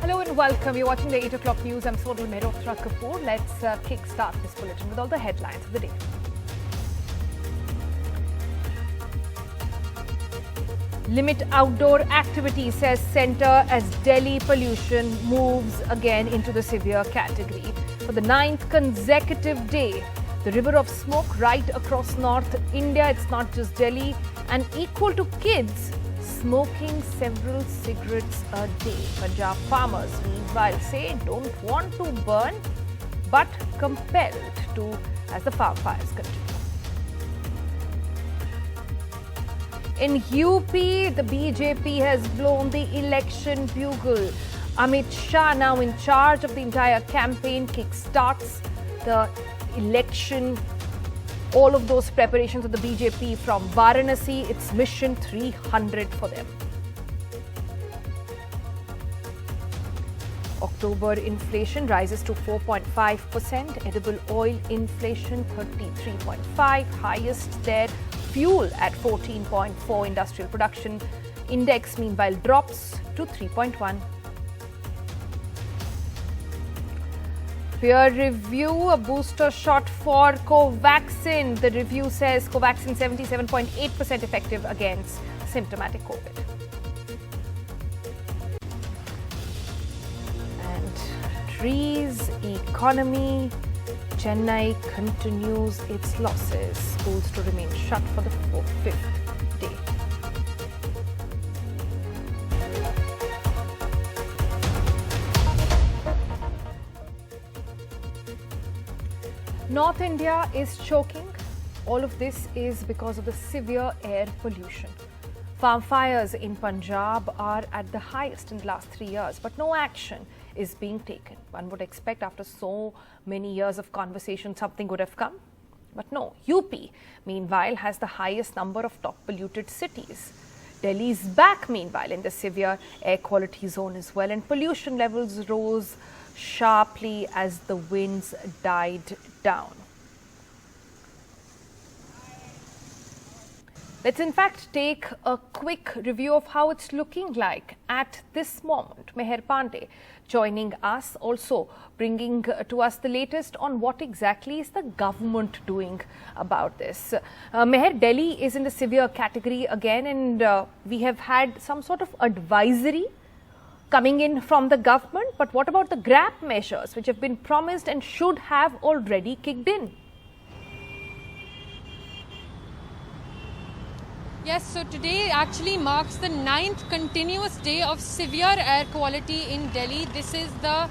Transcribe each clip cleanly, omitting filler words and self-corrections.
Hello and welcome. You're watching the 8 o'clock news. I'm Sonal Mehrotra Kapoor. Let's kick-start this bulletin with all the headlines of the day. Limit outdoor activity, says centre, as Delhi pollution moves again into the severe category. For the 9th consecutive day, the river of smoke right across North India. It's not just Delhi, and equal to kids smoking several cigarettes a day. Punjab farmers, meanwhile, say don't want to burn, but compelled to as the farm fires continue. In UP, the BJP has blown the election bugle. Amit Shah, now in charge of the entire campaign, kick-starts the election. All of those preparations of the BJP from Varanasi, it's mission 300 for them. October inflation rises to 4.5%. Edible oil inflation 33.5%, highest there. Fuel at 14.4%. Industrial production index meanwhile drops to 3.1%. Peer review, a booster shot for Covaxin. The review says Covaxin 77.8% effective against symptomatic COVID. And trees, economy. Chennai continues its losses. Schools to remain shut for the fifth day. North India is choking. All of this is because of the severe air pollution. Farm fires in Punjab are at the highest in the last 3 years, but no action is being taken. One would expect after so many years of conversation something would have come. But no, UP, meanwhile, has the highest number of top polluted cities. Delhi is back, meanwhile, in the severe air quality zone as well, and pollution levels rose sharply as the winds died down. Let's in fact take a quick review of how it's looking like at this moment. Meher Pandey joining us, also bringing to us the latest on what exactly is the government doing about this. Meher, Delhi is in the severe category again, and we have had some sort of advisory coming in from the government. But what about the GRAP measures which have been promised and should have already kicked in? Yes, so today actually marks the 9th continuous day of severe air quality in Delhi. This is the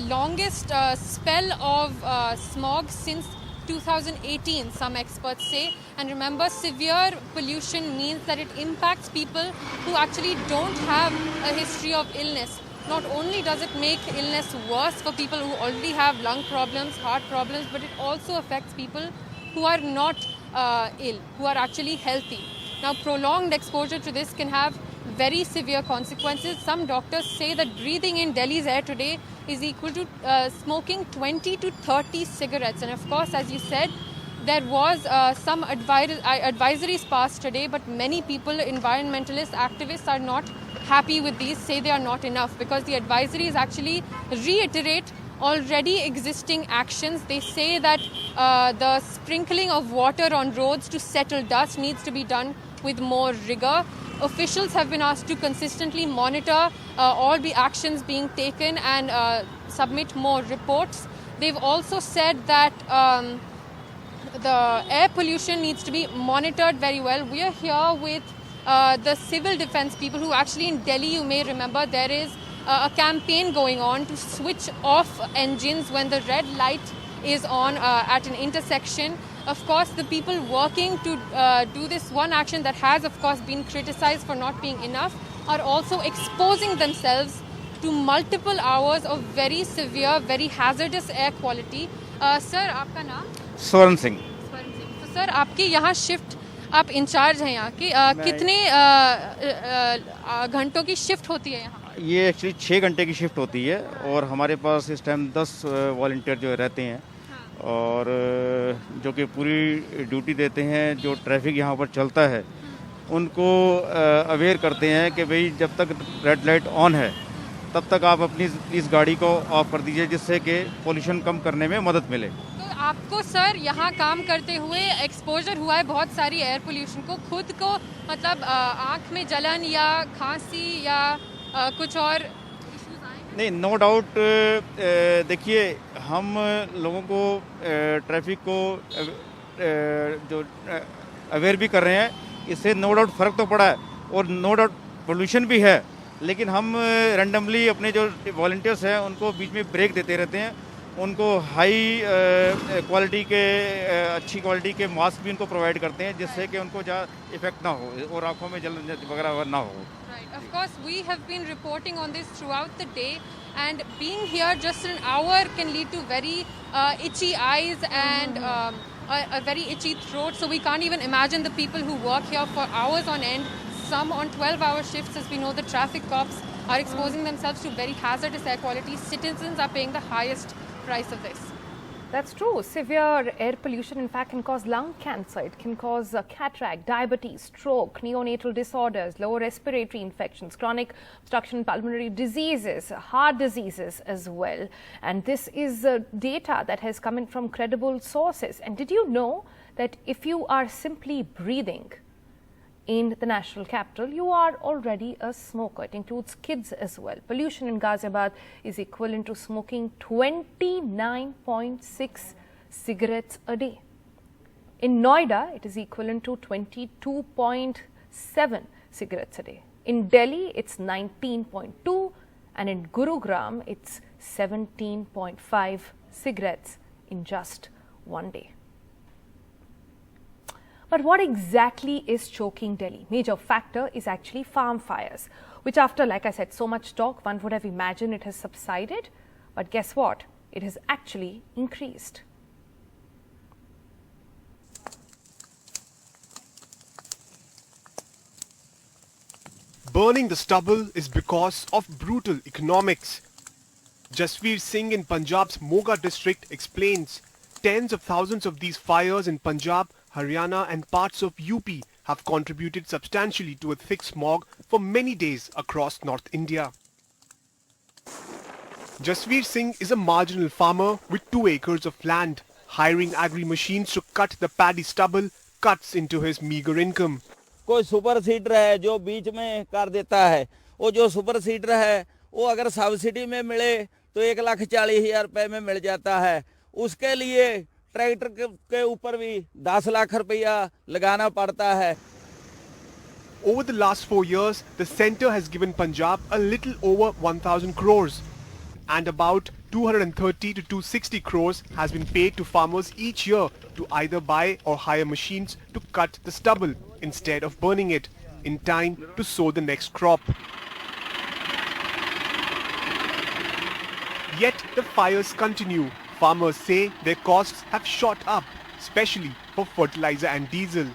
longest spell of smog since 2018, some experts say. And remember, severe pollution means that it impacts people who actually don't have a history of illness. Not only does it make illness worse for people who already have lung problems, heart problems, but it also affects people who are not ill, who are actually healthy. Now, prolonged exposure to this can have very severe consequences. Some doctors say that breathing in Delhi's air today is equal to smoking 20 to 30 cigarettes. And of course, as you said, there was some advisories passed today, but many people, environmentalists, activists are not happy with these, say they are not enough, because the advisories actually reiterate already existing actions. They say that the sprinkling of water on roads to settle dust needs to be done with more rigor. Officials have been asked to consistently monitor all the actions being taken and submit more reports. They've also said that the air pollution needs to be monitored very well. We are here with the civil defense people who actually in Delhi, you may remember, there is a campaign going on to switch off engines when the red light is on at an intersection. Of course, the people working to do this one action that has, of course, been criticized for not being enough are also exposing themselves to multiple hours of very severe, very hazardous air quality. Sir, आपका नाम? स्वर्ण सिंह। तो sir, आपकी यहाँ shift, आप in charge हैं यहाँ की, कितने घंटों की शिफ्ट होती है यहाँ? ये एक्चुअली 6 घंटे की शिफ्ट होती है और हमारे पास इस टाइम 10 वॉलंटियर जो रहते हैं और जो कि पूरी ड्यूटी देते हैं। जो ट्रैफिक यहाँ पर चलता है उनको अवेयर करते हैं कि भाई जब तक रेड लाइट ऑन है तब तक आप अपनी इस गाड़ी को ऑफ कर दीजिए, जिससे कि पोल्यूशन कम करने में मदद मिले। तो आपको सर यहाँ काम करते हुए एक्सपोजर हुआ है बहुत सारी एयर पोल्यूशन को, खुद को मतलब आँख में जलन या खांसी या कुछ और इश्यूज आए हैं? नहीं, नो डाउट। देखिए, हम लोगों को ट्रैफिक को जो अवेयर भी कर रहे हैं, इससे नो डाउट फ़र्क तो पड़ा है और नो डाउट पोल्यूशन भी है, लेकिन हम रैंडमली अपने जो वॉलंटियर्स हैं उनको बीच में ब्रेक देते रहते हैं, उनको हाई क्वालिटी के अच्छी क्वालिटी के मास्क भी उनको प्रोवाइड करते हैं, जिससे कि उनको ज़्यादा इफेक्ट ना हो और आंखों में जलन वगैरह ना हो। Right. Of course, we have been reporting on this throughout the day, and being here just an hour can lead to very itchy eyes and a very itchy throat. So we can't even imagine the people who work here for hours on end, some on 12-hour shifts. As we know, the traffic cops are exposing themselves to very hazardous air quality. Citizens are paying the highest price of this. That's true. Severe air pollution, in fact, can cause lung cancer. It can cause cataract, diabetes, stroke, neonatal disorders, lower respiratory infections, chronic obstruction pulmonary diseases, heart diseases as well. And this is data that has come in from credible sources. And did you know that if you are simply breathing in the national capital, you are already a smoker? It includes kids as well. Pollution in Ghaziabad is equivalent to smoking 29.6 cigarettes a day. In Noida, it is equivalent to 22.7 cigarettes a day. In Delhi, it's 19.2, and in Gurugram, it's 17.5 cigarettes in just one day. But what exactly is choking Delhi? Major factor is actually farm fires, which after, like I said, so much talk, one would have imagined it has subsided. But guess what? It has actually increased. Burning the stubble is because of brutal economics. Jasveer Singh in Punjab's Moga district explains, tens of thousands of these fires in Punjab, Haryana and parts of UP have contributed substantially to a thick smog for many days across North India. Jasveer Singh is a marginal farmer with 2 acres of land. Hiring agri-machines to cut the paddy stubble cuts into his meager income. कोई super seeder है जो बीच में कर देता है, वो जो super seeder है वो अगर सब्सिडी में मिले तो 1,40,000 रुपए में मिल जाता है, उसके लिए ट्रैक्टर के ऊपर भी 10 लाख रुपया लगाना पड़ता है. Over the last 4 years, the centre has given Punjab a little over 1,000 crores and about 230 to 260 crores has been paid to farmers each year to either buy or hire machines to cut the stubble instead of burning it in time to sow the next crop. Yet the fires continue. Farmers say their costs have shot up, especially for fertilizer and diesel.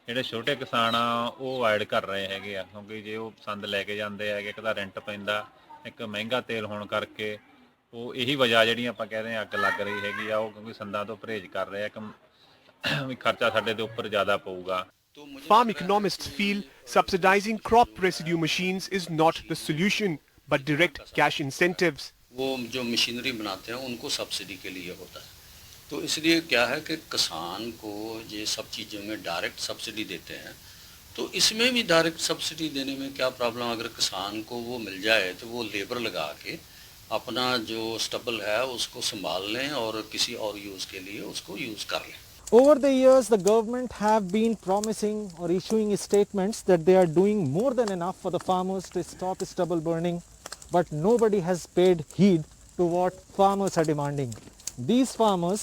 ਜਿਹੜੇ ਛੋਟੇ ਕਿਸਾਨ ਆ ਉਹ avoid ਕਰ ਰਹੇ ਹੈਗੇ ਆ, ਕਿਉਂਕਿ ਜੇ ਉਹ ਸੰਦ ਲੈ ਕੇ ਜਾਂਦੇ ਹੈਗੇ, ਇੱਕ ਤਾਂ ਰੈਂਟ ਪੈਂਦਾ, ਇੱਕ ਮਹਿੰਗਾ ਤੇਲ ਹੋਣ ਕਰਕੇ ਉਹ ਇਹੀ ਵਜ੍ਹਾ ਜਿਹੜੀ ਆਪਾਂ ਕਹਿ ਰਹੇ ਆ ਅੱਗ ਲੱਗ ਰਹੀ ਹੈਗੀ ਆ, ਉਹ ਕਿਉਂਕਿ ਸੰਦਾਂ ਤੋਂ ਪਰਹੇਜ਼ ਕਰ ਰਹੇ ਆ ਕਿ ਖਰਚਾ ਸਾਡੇ ਦੇ ਉੱਪਰ ਜ਼ਿਆਦਾ ਪਊਗਾ. Farm economists feel subsidizing crop residue machines is not the solution, but direct cash incentives. वो जो मशीनरी बनाते हैं उनको सब्सिडी के लिए होता है, तो इसलिए क्या है कि किसान को ये सब चीज़ों में डायरेक्ट सब्सिडी देते हैं, तो इसमें भी डायरेक्ट सब्सिडी देने में क्या प्रॉब्लम, अगर किसान को वो मिल जाए तो वो लेबर लगा के अपना जो स्टबल है उसको संभाल लें और किसी और यूज़ के लिए उसको यूज़ कर लें. Over the years, the government have been promising or issuing statements that they are doing more than enough for the farmers to stop stubble burning, but nobody has paid heed to what farmers are demanding. These farmers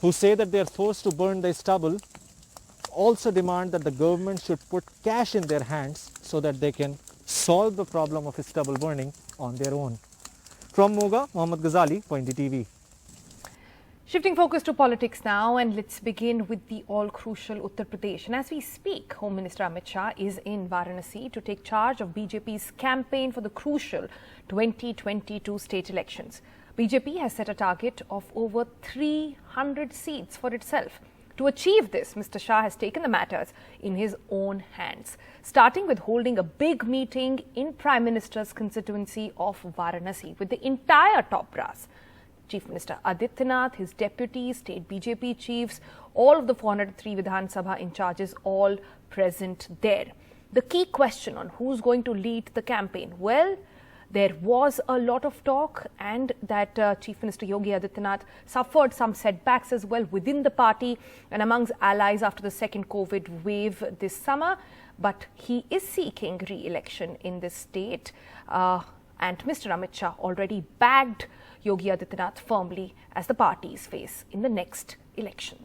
who say that they are forced to burn the stubble also demand that the government should put cash in their hands so that they can solve the problem of stubble burning on their own. From Moga, Mohammad Ghazali for NDTV. Shifting focus to politics now, and let's begin with the all-crucial Uttar Pradesh. And as we speak, Home Minister Amit Shah is in Varanasi to take charge of BJP's campaign for the crucial 2022 state elections. BJP has set a target of over 300 seats for itself. To achieve this, Mr. Shah has taken the matters in his own hands, starting with holding a big meeting in Prime Minister's constituency of Varanasi with the entire top brass. Chief Minister Adityanath, his deputies, state BJP chiefs, all of the 403 Vidhan Sabha in charges, all present there. The key question on who's going to lead the campaign? Well, there was a lot of talk, and that Chief Minister Yogi Adityanath suffered some setbacks as well within the party and amongst allies after the second COVID wave this summer. But he is seeking re-election in this state, and Mr. Amit Shah already bagged Yogi Adityanath firmly as the parties face in the next election.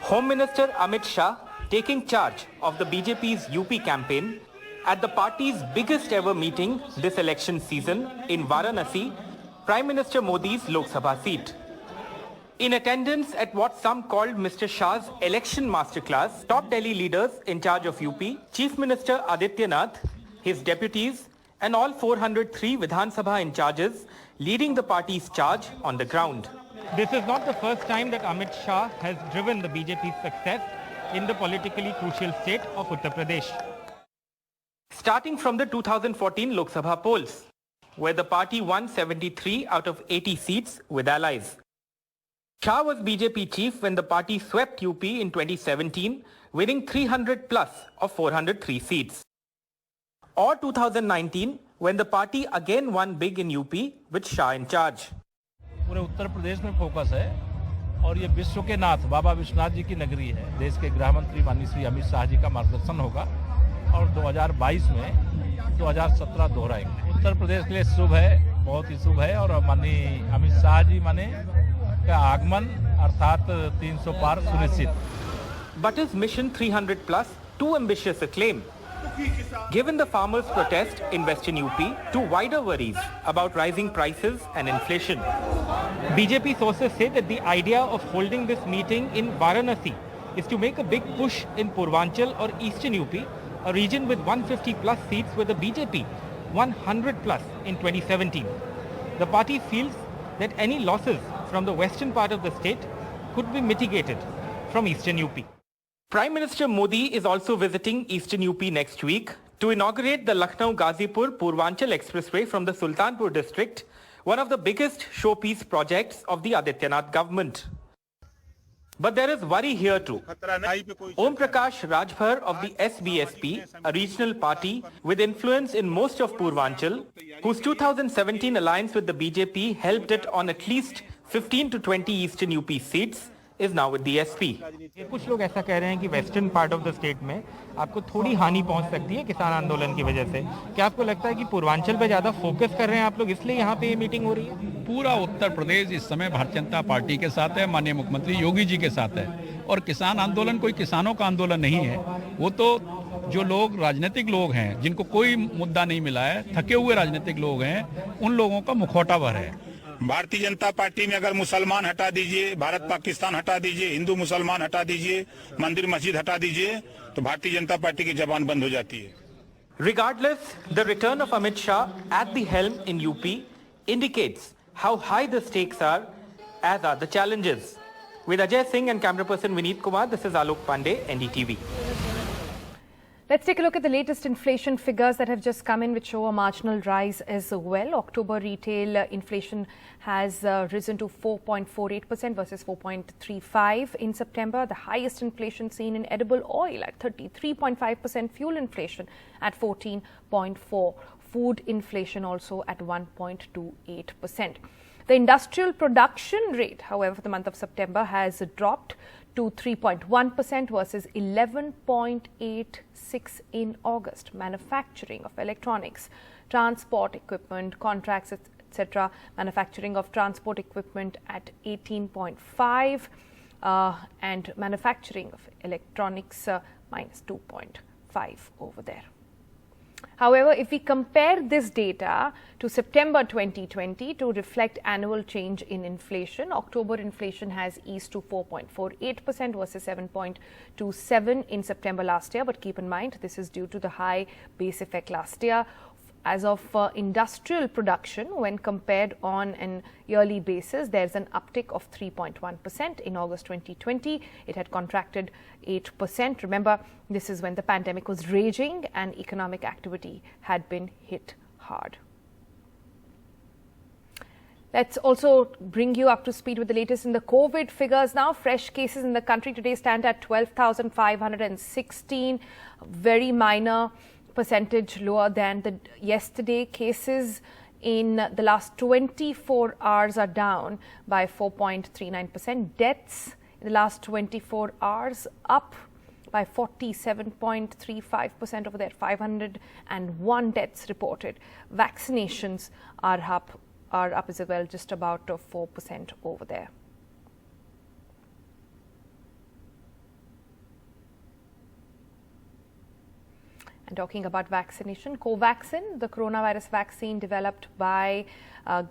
Home Minister Amit Shah taking charge of the BJP's UP campaign at the party's biggest ever meeting this election season in Varanasi, Prime Minister Modi's Lok Sabha seat. In attendance at what some called Mr. Shah's election masterclass, top Delhi leaders in charge of UP, Chief Minister Adityanath, his deputies, and all 403 Vidhan Sabha in charges leading the party's charge on the ground. This is not the first time that Amit Shah has driven the BJP's success in the politically crucial state of Uttar Pradesh. Starting from the 2014 Lok Sabha polls, where the party won 73 out of 80 seats with allies. Shah was BJP chief when the party swept UP in 2017, winning 300 plus of 403 seats. Or 2019, when the party again won big in UP with Shah in charge. पूरे उत्तर प्रदेश में focus है और ये विश्व के नाथ बाबा विश्वनाथ जी की नगरी है। देश के गृह मंत्री माननीय श्री अमित शाह जी का मार्गदर्शन होगा और 2022 में 2017 दोहराएंगे। उत्तर प्रदेश के लिए शुभ है, बहुत ही शुभ है और माननीय अमित शाह जी माने का आगमन अर्थात 300 पार सुनिश्चित। But is Mission 300 plus too ambitious a claim? Given the farmers' protest in Western UP to wider worries about rising prices and inflation. BJP sources say that the idea of holding this meeting in Varanasi is to make a big push in Purvanchal or Eastern UP, a region with 150 plus seats where the BJP won 100 plus in 2017. The party feels that any losses from the western part of the state could be mitigated from Eastern UP. Prime Minister Modi is also visiting Eastern UP next week to inaugurate the Lucknow-Ghazipur Purvanchal Expressway from the Sultanpur district, one of the biggest showpiece projects of the Adityanath government. But there is worry here too. Om Prakash Rajbhar of the SBSP, a regional party with influence in most of Purvanchal, whose 2017 alliance with the BJP helped it on at least 15 to 20 Eastern UP seats, is now with the SP. कुछ लोग ऐसा कह रहे हैं कि western part of the state में आपको थोड़ी हानि पहुंच सकती है किसान आंदोलन की वजह से। क्या आपको लगता है कि पूर्वांचल पे ज्यादा फोकस कर रहे हैं आप लोग, इसलिए यहाँ पे ये मीटिंग हो रही है? पूरा उत्तर प्रदेश इस समय भारतीय जनता पार्टी के साथ है, माननीय मुख्यमंत्री योगी जी के साथ है। और किसान आंदोलन कोई किसानों का आंदोलन नहीं है, वो तो जो लोग राजनीतिक लोग हैं जिनको कोई मुद्दा नहीं मिला है, थके हुए राजनीतिक लोग हैं, उन लोगों का मुखौटा भर है। भारतीय जनता पार्टी में अगर मुसलमान हटा दीजिए, भारत पाकिस्तान हटा दीजिए, हिंदू मुसलमान हटा दीजिए, मंदिर मस्जिद हटा दीजिए, तो भारतीय जनता पार्टी की जबान बंद हो जाती है। Regardless, the return of Amit Shah at the helm in UP indicates how high the stakes are, as are the challenges. With Ajay Singh and camera person Vineet Kumar, this is Alok Pandey, NDTV. Let's take a look at the latest inflation figures that have just come in, which show a marginal rise as well. October retail inflation has risen to 4.48% versus 4.35% in September. The highest inflation seen in edible oil at 33.5%. Fuel inflation at 14.4%. Food inflation also at 1.28%. The industrial production rate, however, for the month of September has dropped to 3.1% versus 11.86% in August. Manufacturing of electronics, transport equipment, contracts, etc. Manufacturing of transport equipment at 18.5% and manufacturing of electronics minus 2.5% over there. However, if we compare this data to September 2020 to reflect annual change in inflation, October inflation has eased to 4.48% versus 7.27% in September last year. But keep in mind, this is due to the high base effect last year. As of industrial production, when compared on an yearly basis, there's an uptick of 3.1%. In August 2020, it had contracted 8%. Remember, this is when the pandemic was raging and economic activity had been hit hard. Let's also bring you up to speed with the latest in the COVID figures now. Fresh cases in the country today stand at 12,516, very minor percentage lower than the yesterday. Cases in the last 24 hours are down by 4.39%. Deaths in the last 24 hours up by 47.35% over there. 501 deaths reported. Vaccinations are up as well, just about 4% over there. And talking about vaccination, Covaxin, the coronavirus vaccine developed by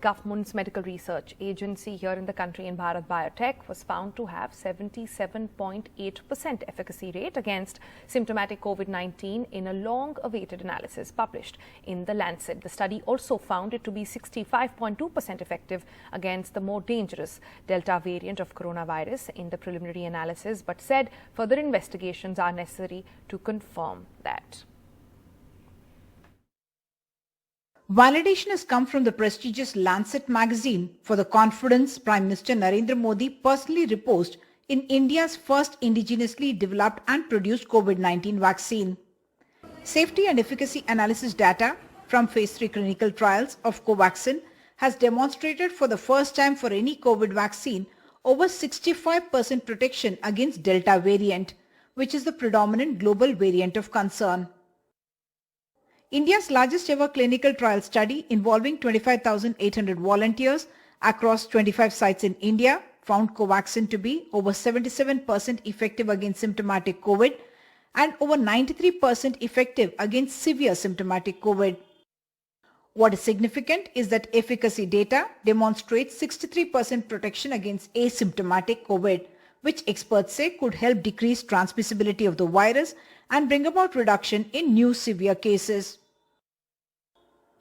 government's medical research agency here in the country in Bharat Biotech, was found to have 77.8% efficacy rate against symptomatic COVID-19 in a long-awaited analysis published in The Lancet. The study also found it to be 65.2% effective against the more dangerous Delta variant of coronavirus in the preliminary analysis, but said further investigations are necessary to confirm that. Validation has come from the prestigious Lancet magazine for the confidence Prime Minister Narendra Modi personally reposed in India's first indigenously developed and produced COVID-19 vaccine. Safety and efficacy analysis data from phase 3 clinical trials of Covaxin has demonstrated for the first time for any COVID vaccine over 65% protection against Delta variant, which is the predominant global variant of concern. India's largest ever clinical trial study involving 25,800 volunteers across 25 sites in India found Covaxin to be over 77% effective against symptomatic COVID and over 93% effective against severe symptomatic COVID. What is significant is that efficacy data demonstrates 63% protection against asymptomatic COVID, which experts say could help decrease transmissibility of the virus and bring about reduction in new severe cases.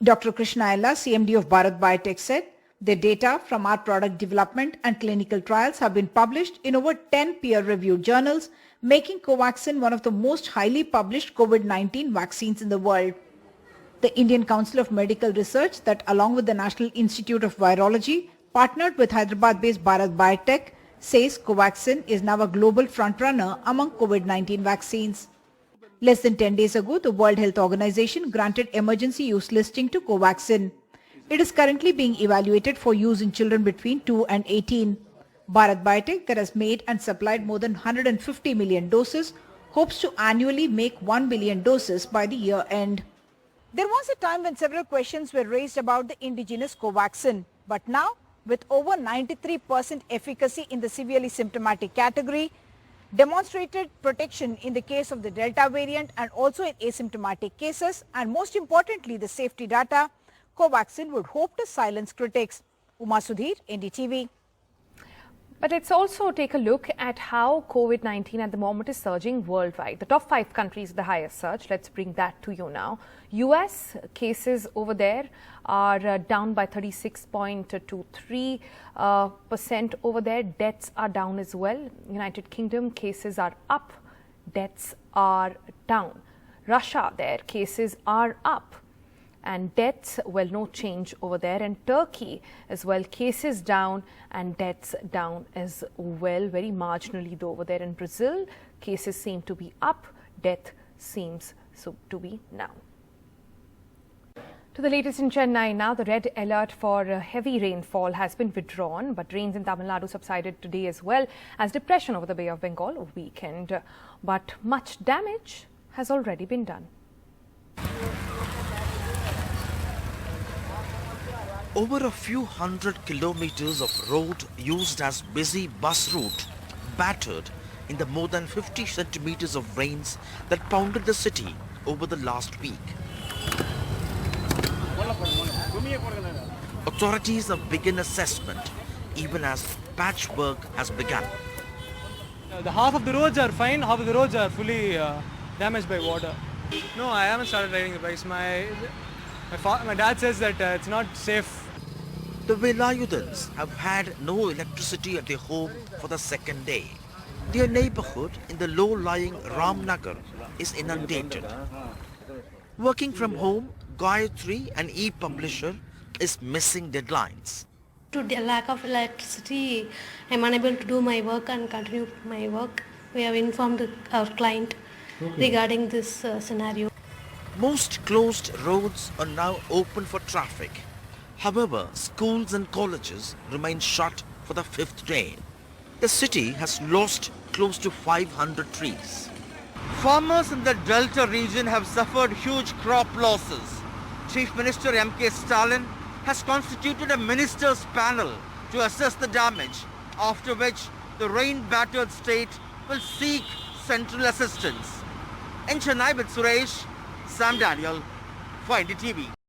Dr. Krishna Ella, CMD of Bharat Biotech, said the data from our product development and clinical trials have been published in over 10 peer-reviewed journals, making Covaxin one of the most highly published COVID-19 vaccines in the world. The Indian Council of Medical Research, that along with the National Institute of Virology, partnered with Hyderabad-based Bharat Biotech, says Covaxin is now a global frontrunner among COVID-19 vaccines. Less than 10 days ago, the World Health Organization granted emergency use listing to Covaxin. It is currently being evaluated for use in children between 2 and 18. Bharat Biotech, that has made and supplied more than 150 million doses, hopes to annually make 1 billion doses by the year end. There was a time when several questions were raised about the indigenous Covaxin, but now, with over 93% efficacy in the severely symptomatic category, demonstrated protection in the case of the Delta variant and also in asymptomatic cases, and most importantly the safety data, Covaxin would hope to silence critics. Uma Sudhir, NDTV. But let's also take a look at how COVID-19 at the moment is surging worldwide. The top 5 countries with the highest surge, let's bring that to you now. US cases over there are down by 36.23% over there. Deaths are down as well. United Kingdom cases are up, deaths are down. Russia, their cases are up and deaths, well, no change over there. And Turkey as well, cases down and deaths down as well, very marginally though over there. In Brazil, cases seem to be up, death seems to be down. To the latest in Chennai now, the red alert for heavy rainfall has been withdrawn, but rains in Tamil Nadu subsided today as well as depression over the Bay of Bengal weakened. But much damage has already been done. Over a few hundred kilometers of road used as busy bus route battered in the more than 50 centimeters of rains that pounded the city over the last week. Authorities have begun assessment even as patchwork has begun. The half of the roads are fine, half of the roads are fully damaged by water. No, I haven't started riding the bikes. My dad says that it's not safe. The Velayudans have had no electricity at their home for the second day. Their neighborhood in the low-lying Ramnagar is inundated. Working from home, Gayatri, an e-publisher, is missing deadlines. Due to the lack of electricity, I am unable to do my work and continue my work. We have informed our client regarding this scenario. Most closed roads are now open for traffic. However, schools and colleges remain shut for the fifth day. The city has lost close to 500 trees. Farmers in the Delta region have suffered huge crop losses. Chief Minister M.K. Stalin has constituted a ministers' panel to assess the damage, after which the rain-battered state will seek central assistance. In Chennai with Suresh, Sam Daniel, for NDTV.